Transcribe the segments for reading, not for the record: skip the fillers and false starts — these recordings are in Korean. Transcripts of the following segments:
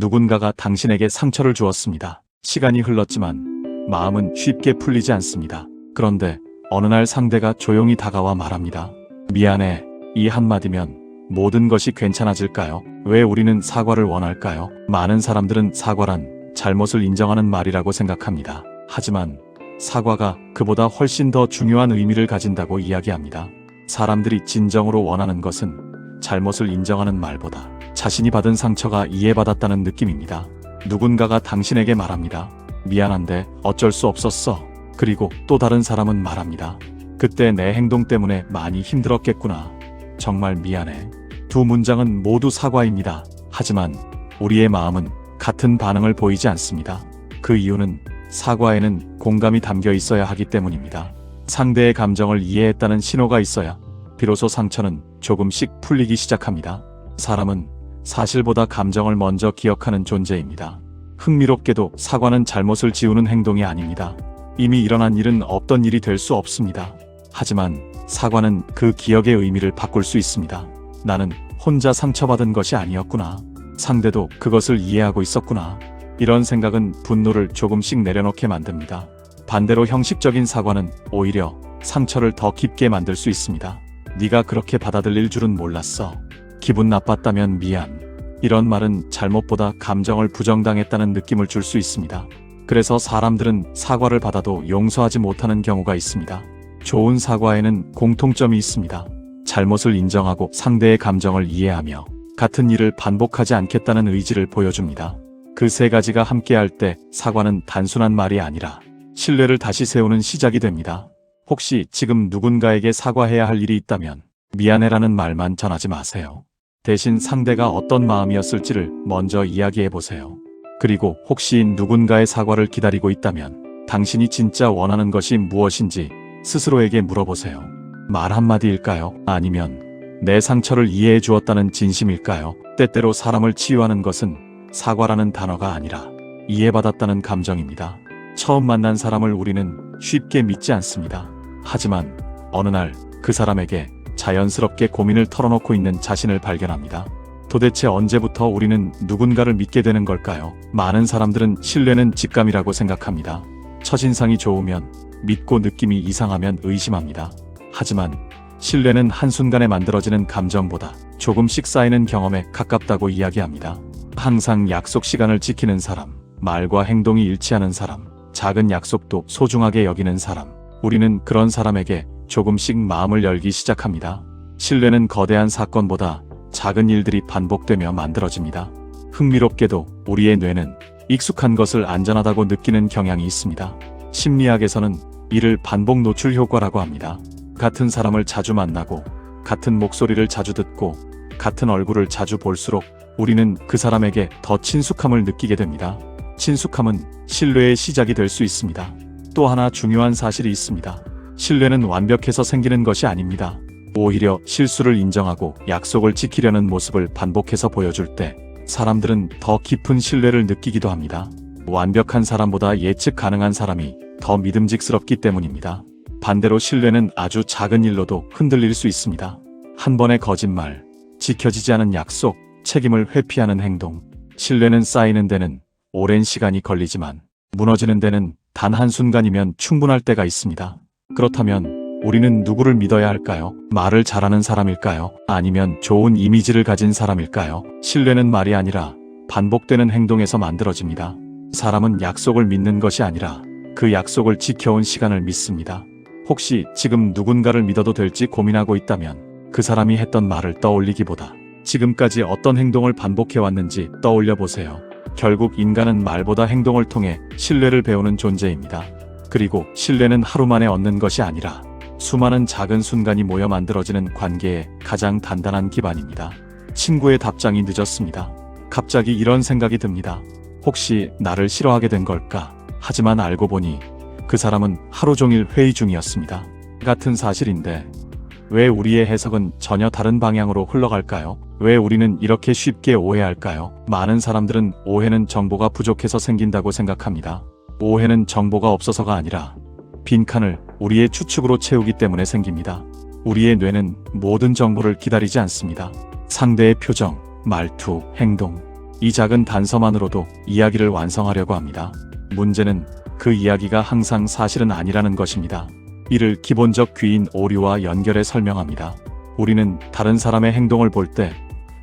누군가가 당신에게 상처를 주었습니다. 시간이 흘렀지만 마음은 쉽게 풀리지 않습니다. 그런데 어느 날 상대가 조용히 다가와 말합니다. 미안해. 이 한마디면 모든 것이 괜찮아질까요? 왜 우리는 사과를 원할까요? 많은 사람들은 사과란 잘못을 인정하는 말이라고 생각합니다. 하지만 사과가 그보다 훨씬 더 중요한 의미를 가진다고 이야기합니다. 사람들이 진정으로 원하는 것은 잘못을 인정하는 말보다 자신이 받은 상처가 이해받았다는 느낌입니다. 누군가가 당신에게 말합니다. 미안한데 어쩔 수 없었어. 그리고 또 다른 사람은 말합니다. 그때 내 행동 때문에 많이 힘들었겠구나. 정말 미안해. 두 문장은 모두 사과입니다. 하지만 우리의 마음은 같은 반응을 보이지 않습니다. 그 이유는 사과에는 공감이 담겨 있어야 하기 때문입니다. 상대의 감정을 이해했다는 신호가 있어야 비로소 상처는 조금씩 풀리기 시작합니다. 사람은 사실보다 감정을 먼저 기억하는 존재입니다. 흥미롭게도 사과는 잘못을 지우는 행동이 아닙니다. 이미 일어난 일은 없던 일이 될 수 없습니다. 하지만 사과는 그 기억의 의미를 바꿀 수 있습니다. 나는 혼자 상처받은 것이 아니었구나. 상대도 그것을 이해하고 있었구나. 이런 생각은 분노를 조금씩 내려놓게 만듭니다. 반대로 형식적인 사과는 오히려 상처를 더 깊게 만들 수 있습니다. 네가 그렇게 받아들일 줄은 몰랐어. 기분 나빴다면 미안. 이런 말은 잘못보다 감정을 부정당했다는 느낌을 줄 수 있습니다. 그래서 사람들은 사과를 받아도 용서하지 못하는 경우가 있습니다. 좋은 사과에는 공통점이 있습니다. 잘못을 인정하고 상대의 감정을 이해하며 같은 일을 반복하지 않겠다는 의지를 보여줍니다. 그 세 가지가 함께할 때 사과는 단순한 말이 아니라 신뢰를 다시 세우는 시작이 됩니다. 혹시 지금 누군가에게 사과해야 할 일이 있다면 미안해라는 말만 전하지 마세요. 대신 상대가 어떤 마음이었을지를 먼저 이야기해보세요. 그리고 혹시 누군가의 사과를 기다리고 있다면 당신이 진짜 원하는 것이 무엇인지 스스로에게 물어보세요. 말 한마디일까요? 아니면 내 상처를 이해해 주었다는 진심일까요? 때때로 사람을 치유하는 것은 사과라는 단어가 아니라 이해받았다는 감정입니다. 처음 만난 사람을 우리는 쉽게 믿지 않습니다. 하지만 어느 날 그 사람에게 자연스럽게 고민을 털어놓고 있는 자신을 발견합니다. 도대체 언제부터 우리는 누군가를 믿게 되는 걸까요? 많은 사람들은 신뢰는 직감이라고 생각합니다. 첫인상이 좋으면 믿고 느낌이 이상하면 의심합니다. 하지만 신뢰는 한순간에 만들어지는 감정보다 조금씩 쌓이는 경험에 가깝다고 이야기합니다. 항상 약속 시간을 지키는 사람, 말과 행동이 일치하는 사람, 작은 약속도 소중하게 여기는 사람, 우리는 그런 사람에게 조금씩 마음을 열기 시작합니다. 신뢰는 거대한 사건보다 작은 일들이 반복되며 만들어집니다. 흥미롭게도 우리의 뇌는 익숙한 것을 안전하다고 느끼는 경향이 있습니다. 심리학에서는 이를 반복 노출 효과라고 합니다. 같은 사람을 자주 만나고 같은 목소리를 자주 듣고 같은 얼굴을 자주 볼수록 우리는 그 사람에게 더 친숙함을 느끼게 됩니다. 친숙함은 신뢰의 시작이 될 수 있습니다. 또 하나 중요한 사실이 있습니다. 신뢰는 완벽해서 생기는 것이 아닙니다. 오히려 실수를 인정하고 약속을 지키려는 모습을 반복해서 보여줄 때 사람들은 더 깊은 신뢰를 느끼기도 합니다. 완벽한 사람보다 예측 가능한 사람이 더 믿음직스럽기 때문입니다. 반대로 신뢰는 아주 작은 일로도 흔들릴 수 있습니다. 한 번의 거짓말, 지켜지지 않은 약속, 책임을 회피하는 행동. 신뢰는 쌓이는 데는 오랜 시간이 걸리지만 무너지는 데는 단 한순간이면 충분할 때가 있습니다. 그렇다면 우리는 누구를 믿어야 할까요? 말을 잘하는 사람일까요? 아니면 좋은 이미지를 가진 사람일까요? 신뢰는 말이 아니라 반복되는 행동에서 만들어집니다. 사람은 약속을 믿는 것이 아니라 그 약속을 지켜온 시간을 믿습니다. 혹시 지금 누군가를 믿어도 될지 고민하고 있다면 그 사람이 했던 말을 떠올리기보다 지금까지 어떤 행동을 반복해왔는지 떠올려 보세요. 결국 인간은 말보다 행동을 통해 신뢰를 배우는 존재입니다. 그리고 신뢰는 하루 만에 얻는 것이 아니라 수많은 작은 순간이 모여 만들어지는 관계의 가장 단단한 기반입니다. 친구의 답장이 늦었습니다. 갑자기 이런 생각이 듭니다. 혹시 나를 싫어하게 된 걸까? 하지만 알고 보니 그 사람은 하루 종일 회의 중이었습니다. 같은 사실인데 왜 우리의 해석은 전혀 다른 방향으로 흘러갈까요? 왜 우리는 이렇게 쉽게 오해할까요? 많은 사람들은 오해는 정보가 부족해서 생긴다고 생각합니다. 오해는 정보가 없어서가 아니라 빈칸을 우리의 추측으로 채우기 때문에 생깁니다. 우리의 뇌는 모든 정보를 기다리지 않습니다. 상대의 표정, 말투, 행동, 이 작은 단서만으로도 이야기를 완성하려고 합니다. 문제는 그 이야기가 항상 사실은 아니라는 것입니다. 이를 기본적 귀인 오류와 연결해 설명합니다. 우리는 다른 사람의 행동을 볼 때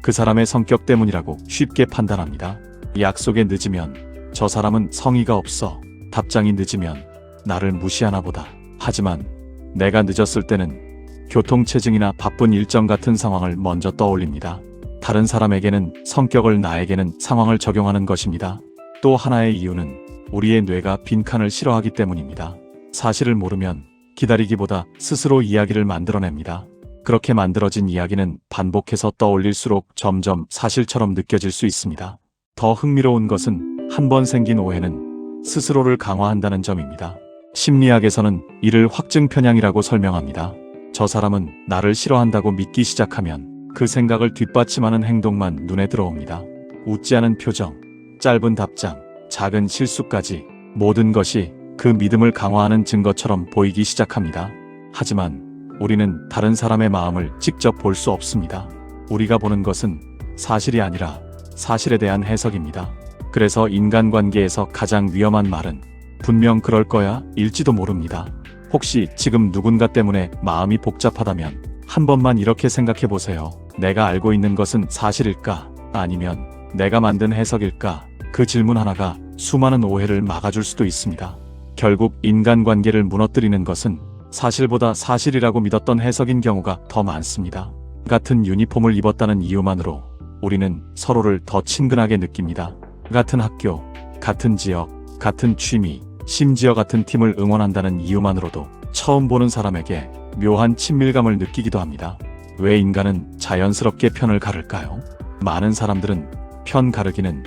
그 사람의 성격 때문이라고 쉽게 판단합니다. 약속에 늦으면 저 사람은 성의가 없어. 답장이 늦으면 나를 무시하나 보다. 하지만 내가 늦었을 때는 교통체증이나 바쁜 일정 같은 상황을 먼저 떠올립니다. 다른 사람에게는 성격을, 나에게는 상황을 적용하는 것입니다. 또 하나의 이유는 우리의 뇌가 빈칸을 싫어하기 때문입니다. 사실을 모르면 기다리기보다 스스로 이야기를 만들어냅니다. 그렇게 만들어진 이야기는 반복해서 떠올릴수록 점점 사실처럼 느껴질 수 있습니다. 더 흥미로운 것은 한 번 생긴 오해는 스스로를 강화한다는 점입니다. 심리학에서는 이를 확증 편향이라고 설명합니다. 저 사람은 나를 싫어한다고 믿기 시작하면 그 생각을 뒷받침하는 행동만 눈에 들어옵니다. 웃지 않은 표정, 짧은 답장, 작은 실수까지 모든 것이 그 믿음을 강화하는 증거처럼 보이기 시작합니다. 하지만 우리는 다른 사람의 마음을 직접 볼 수 없습니다. 우리가 보는 것은 사실이 아니라 사실에 대한 해석입니다. 그래서 인간관계에서 가장 위험한 말은 분명 그럴 거야 일지도 모릅니다. 혹시 지금 누군가 때문에 마음이 복잡하다면 한 번만 이렇게 생각해 보세요. 내가 알고 있는 것은 사실일까? 아니면 내가 만든 해석일까? 그 질문 하나가 수많은 오해를 막아줄 수도 있습니다. 결국 인간관계를 무너뜨리는 것은 사실보다 사실이라고 믿었던 해석인 경우가 더 많습니다. 같은 유니폼을 입었다는 이유만으로 우리는 서로를 더 친근하게 느낍니다. 같은 학교, 같은 지역, 같은 취미, 심지어 같은 팀을 응원한다는 이유만으로도 처음 보는 사람에게 묘한 친밀감을 느끼기도 합니다. 왜 인간은 자연스럽게 편을 가를까요? 많은 사람들은 편 가르기는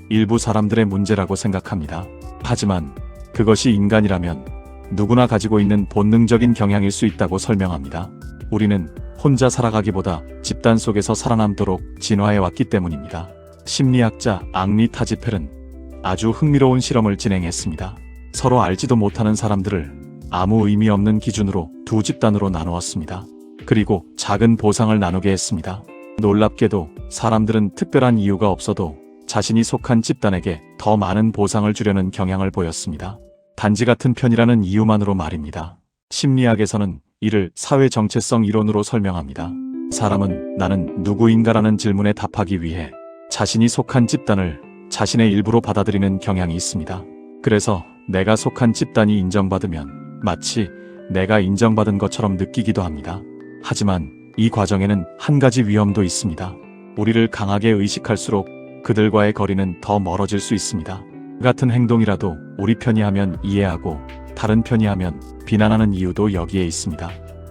일부 사람들의 문제라고 생각합니다. 하지만 그것이 인간이라면 누구나 가지고 있는 본능적인 경향일 수 있다고 설명합니다. 우리는 혼자 살아가기보다 집단 속에서 살아남도록 진화해 왔기 때문입니다. 심리학자 앙리 타지펠은 아주 흥미로운 실험을 진행했습니다. 서로 알지도 못하는 사람들을 아무 의미 없는 기준으로 두 집단으로 나누었습니다. 그리고 작은 보상을 나누게 했습니다. 놀랍게도 사람들은 특별한 이유가 없어도 자신이 속한 집단에게 더 많은 보상을 주려는 경향을 보였습니다. 단지 같은 편이라는 이유만으로 말입니다. 심리학에서는 이를 사회 정체성 이론으로 설명합니다. 사람은 나는 누구인가라는 질문에 답하기 위해 자신이 속한 집단을 자신의 일부로 받아들이는 경향이 있습니다. 그래서 내가 속한 집단이 인정받으면 마치 내가 인정받은 것처럼 느끼기도 합니다. 하지만 이 과정에는 한 가지 위험도 있습니다. 우리를 강하게 의식할수록 그들과의 거리는 더 멀어질 수 있습니다. 같은 행동이라도 우리 편이 하면 이해하고 다른 편이 하면 비난하는 이유도 여기에 있습니다.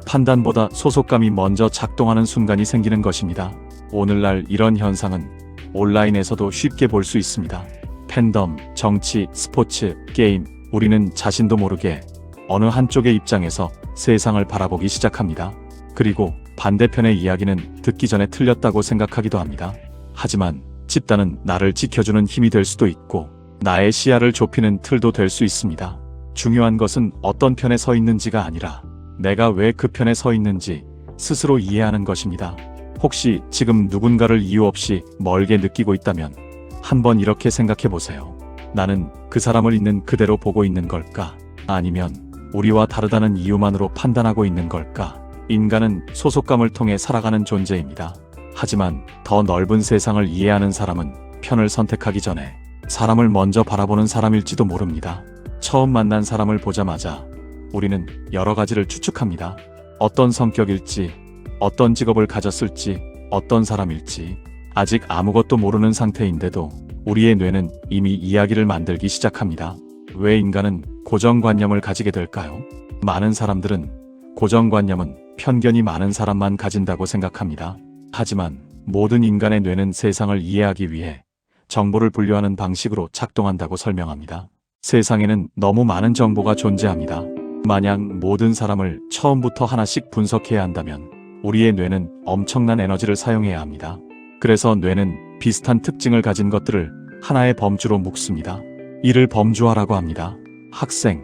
판단보다 소속감이 먼저 작동하는 순간이 생기는 것입니다. 오늘날 이런 현상은 온라인에서도 쉽게 볼 수 있습니다. 팬덤, 정치, 스포츠, 게임, 우리는 자신도 모르게 어느 한쪽의 입장에서 세상을 바라보기 시작합니다. 그리고 반대편의 이야기는 듣기 전에 틀렸다고 생각하기도 합니다. 하지만 집단은 나를 지켜주는 힘이 될 수도 있고 나의 시야를 좁히는 틀도 될 수 있습니다. 중요한 것은 어떤 편에 서 있는지가 아니라 내가 왜 그 편에 서 있는지 스스로 이해하는 것입니다. 혹시 지금 누군가를 이유 없이 멀게 느끼고 있다면 한번 이렇게 생각해 보세요. 나는 그 사람을 있는 그대로 보고 있는 걸까? 아니면 우리와 다르다는 이유만으로 판단하고 있는 걸까? 인간은 소속감을 통해 살아가는 존재입니다. 하지만 더 넓은 세상을 이해하는 사람은 편을 선택하기 전에 사람을 먼저 바라보는 사람일지도 모릅니다. 처음 만난 사람을 보자마자 우리는 여러 가지를 추측합니다. 어떤 성격일지, 어떤 직업을 가졌을지, 어떤 사람일지 아직 아무것도 모르는 상태인데도 우리의 뇌는 이미 이야기를 만들기 시작합니다. 왜 인간은 고정관념을 가지게 될까요? 많은 사람들은 고정관념은 편견이 많은 사람만 가진다고 생각합니다. 하지만 모든 인간의 뇌는 세상을 이해하기 위해 정보를 분류하는 방식으로 작동한다고 설명합니다. 세상에는 너무 많은 정보가 존재합니다. 만약 모든 사람을 처음부터 하나씩 분석해야 한다면 우리의 뇌는 엄청난 에너지를 사용해야 합니다. 그래서 뇌는 비슷한 특징을 가진 것들을 하나의 범주로 묶습니다. 이를 범주화라고 합니다. 학생,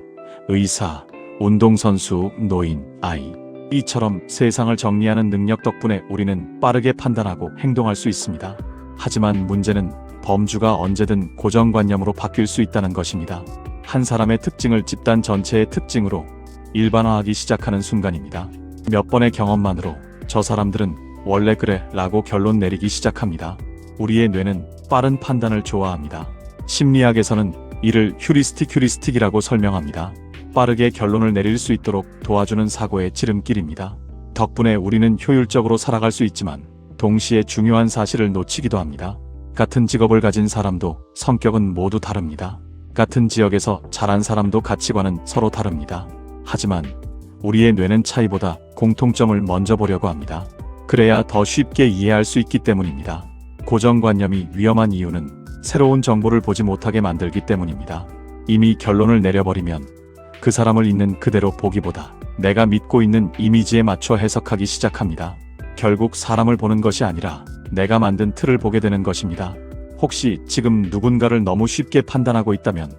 의사, 운동선수, 노인, 아이. 이처럼 세상을 정리하는 능력 덕분에 우리는 빠르게 판단하고 행동할 수 있습니다. 하지만 문제는 범주가 언제든 고정관념으로 바뀔 수 있다는 것입니다. 한 사람의 특징을 집단 전체의 특징으로 일반화하기 시작하는 순간입니다. 몇 번의 경험만으로 저 사람들은 원래 그래 라고 결론 내리기 시작합니다. 우리의 뇌는 빠른 판단을 좋아합니다. 심리학에서는 이를 휴리스틱이라고 설명합니다. 빠르게 결론을 내릴 수 있도록 도와주는 사고의 지름길입니다. 덕분에 우리는 효율적으로 살아갈 수 있지만 동시에 중요한 사실을 놓치기도 합니다. 같은 직업을 가진 사람도 성격은 모두 다릅니다. 같은 지역에서 자란 사람도 가치관은 서로 다릅니다. 하지만 우리의 뇌는 차이보다 공통점을 먼저 보려고 합니다. 그래야 더 쉽게 이해할 수 있기 때문입니다. 고정관념이 위험한 이유는 새로운 정보를 보지 못하게 만들기 때문입니다. 이미 결론을 내려버리면 그 사람을 있는 그대로 보기보다 내가 믿고 있는 이미지에 맞춰 해석하기 시작합니다. 결국 사람을 보는 것이 아니라 내가 만든 틀을 보게 되는 것입니다. 혹시 지금 누군가를 너무 쉽게 판단하고 있다면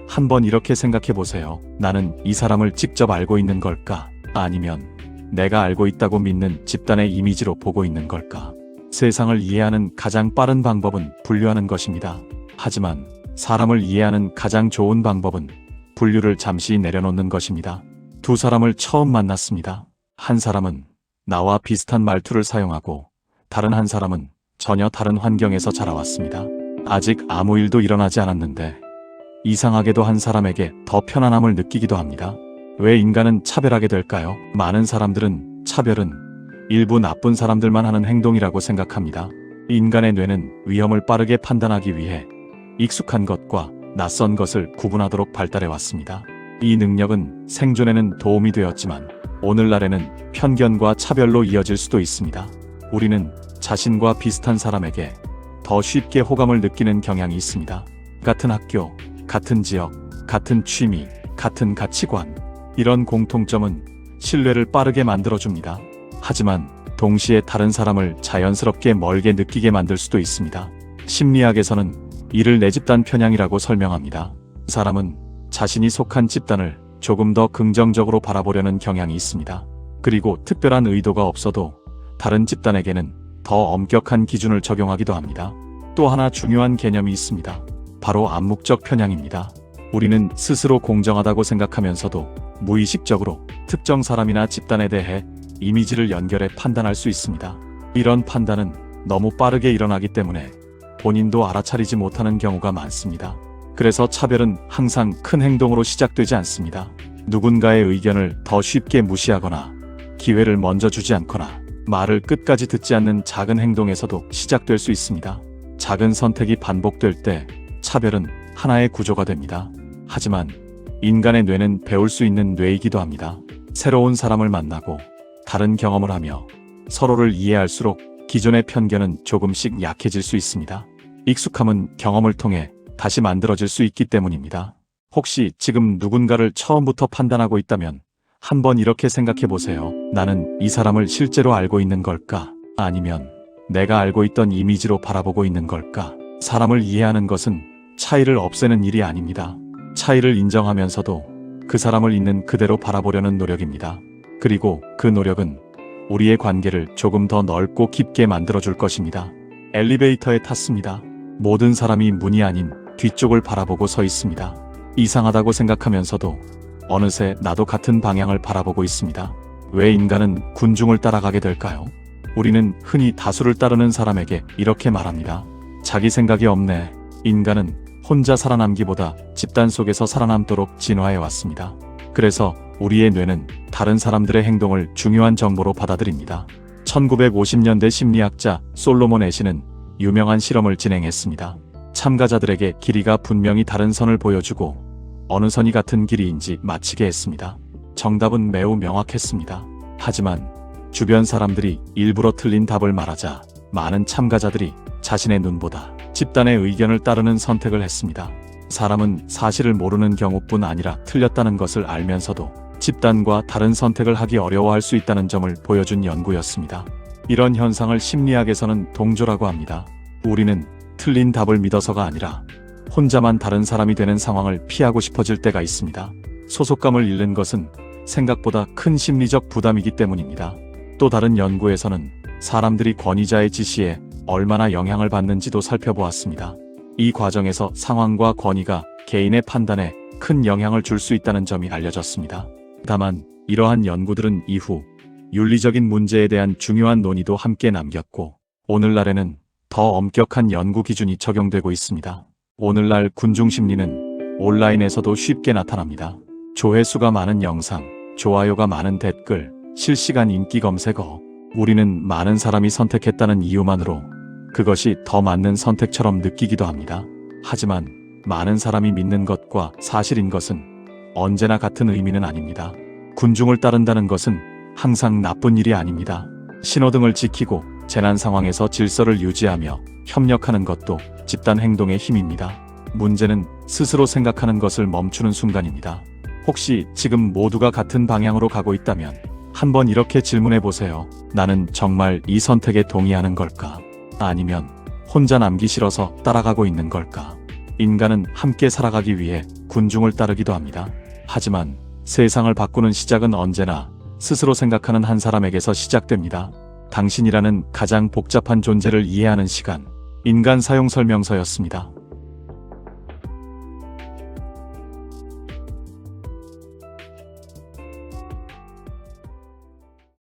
한번 이렇게 생각해 보세요. 나는 이 사람을 직접 알고 있는 걸까? 아니면 내가 알고 있다고 믿는 집단의 이미지로 보고 있는 걸까? 세상을 이해하는 가장 빠른 방법은 분류하는 것입니다. 하지만 사람을 이해하는 가장 좋은 방법은 분류를 잠시 내려놓는 것입니다. 두 사람을 처음 만났습니다. 한 사람은 나와 비슷한 말투를 사용하고 다른 한 사람은 전혀 다른 환경에서 자라왔습니다. 아직 아무 일도 일어나지 않았는데 이상하게도 한 사람에게 더 편안함을 느끼기도 합니다. 왜 인간은 차별하게 될까요? 많은 사람들은 차별은 일부 나쁜 사람들만 하는 행동이라고 생각합니다. 인간의 뇌는 위험을 빠르게 판단하기 위해 익숙한 것과 낯선 것을 구분하도록 발달해 왔습니다. 이 능력은 생존에는 도움이 되었지만 오늘날에는 편견과 차별로 이어질 수도 있습니다. 우리는 자신과 비슷한 사람에게 더 쉽게 호감을 느끼는 경향이 있습니다. 같은 학교, 같은 지역, 같은 취미, 같은 가치관. 이런 공통점은 신뢰를 빠르게 만들어줍니다. 하지만 동시에 다른 사람을 자연스럽게 멀게 느끼게 만들 수도 있습니다. 심리학에서는 이를 내 집단 편향이라고 설명합니다. 사람은 자신이 속한 집단을 조금 더 긍정적으로 바라보려는 경향이 있습니다. 그리고 특별한 의도가 없어도 다른 집단에게는 더 엄격한 기준을 적용하기도 합니다. 또 하나 중요한 개념이 있습니다. 바로 암묵적 편향입니다. 우리는 스스로 공정하다고 생각하면서도 무의식적으로 특정 사람이나 집단에 대해 이미지를 연결해 판단할 수 있습니다. 이런 판단은 너무 빠르게 일어나기 때문에 본인도 알아차리지 못하는 경우가 많습니다. 그래서 차별은 항상 큰 행동으로 시작되지 않습니다. 누군가의 의견을 더 쉽게 무시하거나 기회를 먼저 주지 않거나 말을 끝까지 듣지 않는 작은 행동에서도 시작될 수 있습니다. 작은 선택이 반복될 때 차별은 하나의 구조가 됩니다. 하지만 인간의 뇌는 배울 수 있는 뇌이기도 합니다. 새로운 사람을 만나고 다른 경험을 하며 서로를 이해할수록 기존의 편견은 조금씩 약해질 수 있습니다. 익숙함은 경험을 통해 다시 만들어질 수 있기 때문입니다. 혹시 지금 누군가를 처음부터 판단하고 있다면 한번 이렇게 생각해 보세요. 나는 이 사람을 실제로 알고 있는 걸까? 아니면 내가 알고 있던 이미지로 바라보고 있는 걸까? 사람을 이해하는 것은 차이를 없애는 일이 아닙니다. 차이를 인정하면서도 그 사람을 있는 그대로 바라보려는 노력입니다. 그리고 그 노력은 우리의 관계를 조금 더 넓고 깊게 만들어줄 것입니다. 엘리베이터에 탔습니다. 모든 사람이 문이 아닌 뒤쪽을 바라보고 서 있습니다. 이상하다고 생각하면서도 어느새 나도 같은 방향을 바라보고 있습니다. 왜 인간은 군중을 따라가게 될까요? 우리는 흔히 다수를 따르는 사람에게 이렇게 말합니다. 자기 생각이 없네. 인간은 혼자 살아남기보다 집단 속에서 살아남도록 진화해 왔습니다. 그래서 우리의 뇌는 다른 사람들의 행동을 중요한 정보로 받아들입니다. 1950년대 심리학자 솔로몬 애시는 유명한 실험을 진행했습니다. 참가자들에게 길이가 분명히 다른 선을 보여주고 어느 선이 같은 길이인지 맞히게 했습니다. 정답은 매우 명확했습니다. 하지만 주변 사람들이 일부러 틀린 답을 말하자 많은 참가자들이 자신의 눈보다 집단의 의견을 따르는 선택을 했습니다. 사람은 사실을 모르는 경우뿐 아니라 틀렸다는 것을 알면서도 집단과 다른 선택을 하기 어려워할 수 있다는 점을 보여준 연구였습니다. 이런 현상을 심리학에서는 동조라고 합니다. 우리는 틀린 답을 믿어서가 아니라 혼자만 다른 사람이 되는 상황을 피하고 싶어질 때가 있습니다. 소속감을 잃는 것은 생각보다 큰 심리적 부담이기 때문입니다. 또 다른 연구에서는 사람들이 권위자의 지시에 얼마나 영향을 받는지도 살펴보았습니다. 이 과정에서 상황과 권위가 개인의 판단에 큰 영향을 줄 수 있다는 점이 알려졌습니다. 다만 이러한 연구들은 이후 윤리적인 문제에 대한 중요한 논의도 함께 남겼고, 오늘날에는 더 엄격한 연구 기준이 적용되고 있습니다. 오늘날 군중 심리는 온라인에서도 쉽게 나타납니다. 조회수가 많은 영상, 좋아요가 많은 댓글, 실시간 인기 검색어, 우리는 많은 사람이 선택했다는 이유만으로 그것이 더 맞는 선택처럼 느끼기도 합니다. 하지만 많은 사람이 믿는 것과 사실인 것은 언제나 같은 의미는 아닙니다. 군중을 따른다는 것은 항상 나쁜 일이 아닙니다. 신호등을 지키고 재난 상황에서 질서를 유지하며 협력하는 것도 집단 행동의 힘입니다. 문제는 스스로 생각하는 것을 멈추는 순간입니다. 혹시 지금 모두가 같은 방향으로 가고 있다면 한번 이렇게 질문해 보세요. 나는 정말 이 선택에 동의하는 걸까? 아니면 혼자 남기 싫어서 따라가고 있는 걸까? 인간은 함께 살아가기 위해 군중을 따르기도 합니다. 하지만 세상을 바꾸는 시작은 언제나 스스로 생각하는 한 사람에게서 시작됩니다. 당신이라는 가장 복잡한 존재를 이해하는 시간, 인간 사용 설명서였습니다.